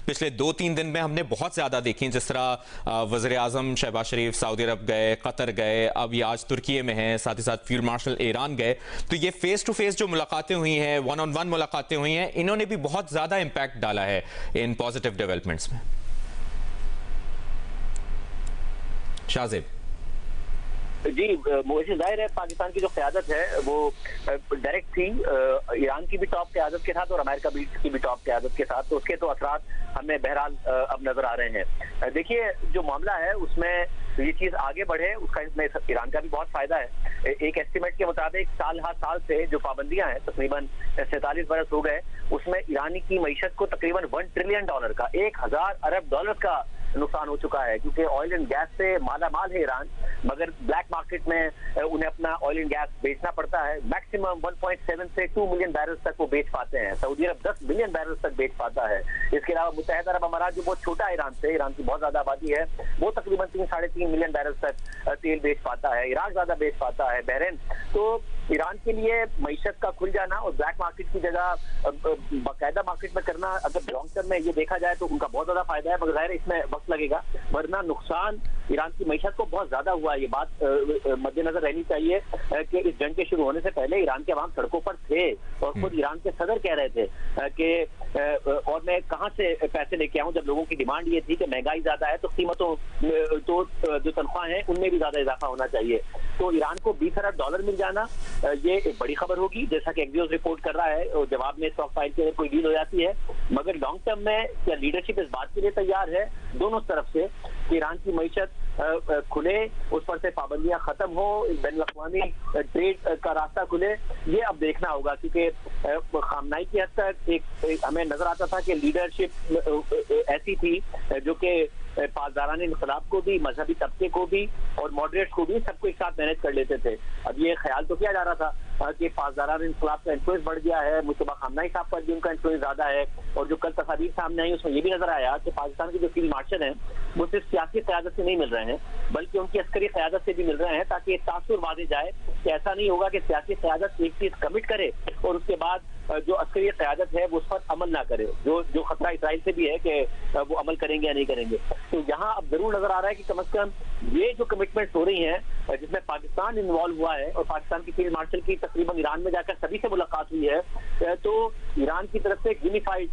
पिछले 2-3 दिन में हमने बहुत ज़्यादा देखी, जिस तरह वज़ीर आज़म शहबाज शरीफ सऊदी अरब गए, कतर गए, अब ये आज तुर्की में हैं, साथ ही साथ फील्ड मार्शल ईरान गए। तो ये फेस टू फेस जो मुलाकातें हुई हैं, वन ऑन वन मुलाकातें हुई हैं, इन्होंने भी बहुत ज़्यादा इम्पैक्ट डाला है इन पॉजिटिव डेवलपमेंट्स में। शाहजेब जी, मुझे जाहिर है पाकिस्तान की जो क़यादत है वो डायरेक्ट थी ईरान की भी टॉप क़यादत के साथ और अमेरिका की भी टॉप क़यादत के साथ, तो उसके तो असरात हमें बहरहाल अब नजर आ रहे हैं। देखिए, जो मामला है उसमें ये चीज आगे बढ़े उसका इसमें ईरान का भी बहुत फायदा है। एक एस्टिमेट के मुताबिक साल हर साल से जो पाबंदियां हैं तकरीबन 47 बरस हो गए, उसमें ईरानी की मईशत को तकरीबन $1 ट्रिलियन का, 1000 अरब डॉलर का नुकसान हो चुका है, क्योंकि ऑयल एंड गैस से माला माल है ईरान, मगर ब्लैक मार्केट में उन्हें अपना ऑयल एंड गैस बेचना पड़ता है। मैक्सिमम 1.7 से 2 मिलियन बैरल तक वो बेच पाते हैं। सऊदी अरब 10 मिलियन बैरल तक बेच पाता है। इसके अलावा मुत्तहिदा अरब अमारात जो बहुत छोटा है ईरान से, ईरान की बहुत ज्यादा आबादी है, वो तकरीबन 3-3.5 मिलियन बैरल तक तेल बेच पाता है। इराक ज्यादा बेच पाता है, बहरीन। तो ईरान के लिए मईशत का खुल जाना और ब्लैक मार्केट की जगह बाकायदा मार्केट में करना, अगर लॉन्ग टर्म में ये देखा जाए तो उनका बहुत ज्यादा फायदा है, मगर जाहिर इसमें वक्त लगेगा, वरना नुकसान ईरान की मईशत को बहुत ज्यादा हुआ। ये बात मद्देनजर रहनी चाहिए कि इस जंग के शुरू होने से पहले ईरान के अवाम सड़कों पर थे और खुद ईरान के सदर कह रहे थे कि और मैं कहां से पैसे लेके आऊं, जब लोगों की डिमांड ये थी कि महंगाई ज्यादा है तो कीमतों तो जो तनख्वाह है उनमें भी ज्यादा इजाफा होना चाहिए। तो ईरान को $20 अरब मिल जाना ये एक बड़ी खबर होगी, जैसा कि एक्सियोस रिपोर्ट कर रहा है, और जवाब में स्टॉक फाइल के कोई डील हो जाती है। मगर लॉन्ग टर्म में क्या लीडरशिप इस बात के लिए तैयार है दोनों तरफ से कि ईरान की मईशत खुले, उस पर से पाबंदियां खत्म हो, बैनुल-अक़वामी ट्रेड का रास्ता खुले? ये अब देखना होगा, क्योंकि खामनाई की हद तक एक हमें नजर आता था कि लीडरशिप ऐसी थी जो कि पासदारान इन्क़िलाब को भी, मजहबी तबके को भी और मॉडरेट्स को भी सबको एक साथ मैनेज कर लेते थे। अब ये ख्याल तो किया जा रहा था कि पासदारान इन्क़िलाब का इन्फ्लुएंस बढ़ गया है, मुस्तफा खामनाई साहब पर भी उनका इन्फ्लुएंस ज्यादा है, और जो कल तस्वीर सामने आई उसमें ये भी नजर आया कि पाकिस्तान के जो फील्ड मार्शल हैं वो सिर्फ सियासी क़यादत से नहीं मिल रहे हैं, बल्कि उनकी अस्करी क़यादत से भी मिल रहे हैं, ताकि एक तासुर वाज़ेह जाए कि ऐसा नहीं होगा कि सियासी क़यादत एक चीज कमिट करे और उसके बाद जो अस्करी क़यादत है वो उस पर अमल ना करे। जो खतरा इसराइल से भी है कि वो अमल करेंगे या नहीं करेंगे। तो यहाँ अब जरूर नजर आ रहा है कि कम से कम ये जो कमिटमेंट हो रही हैं जिसमें पाकिस्तान इन्वॉल्व हुआ है, और पाकिस्तान की फील्ड मार्शल की तकरीबन ईरान में जाकर सभी से मुलाकात हुई है, तो ईरान की तरफ से एक यूनिफाइड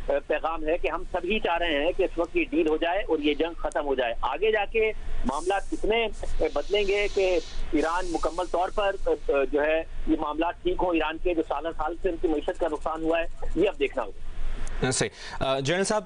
पैगाम है कि हम सभी चाह रहे हैं कि इस वक्त ये डील हो जाए और ये जंग खत्म हो जाए। आगे जाके मामला कितने बदलेंगे कि ईरान मुकम्मल तौर पर जो है ये मामला ठीक हो, ईरान के जो साल से उनकी मईशत का नुकसान हुआ है, ये अब देखना होगा। सही। जनरल साहब,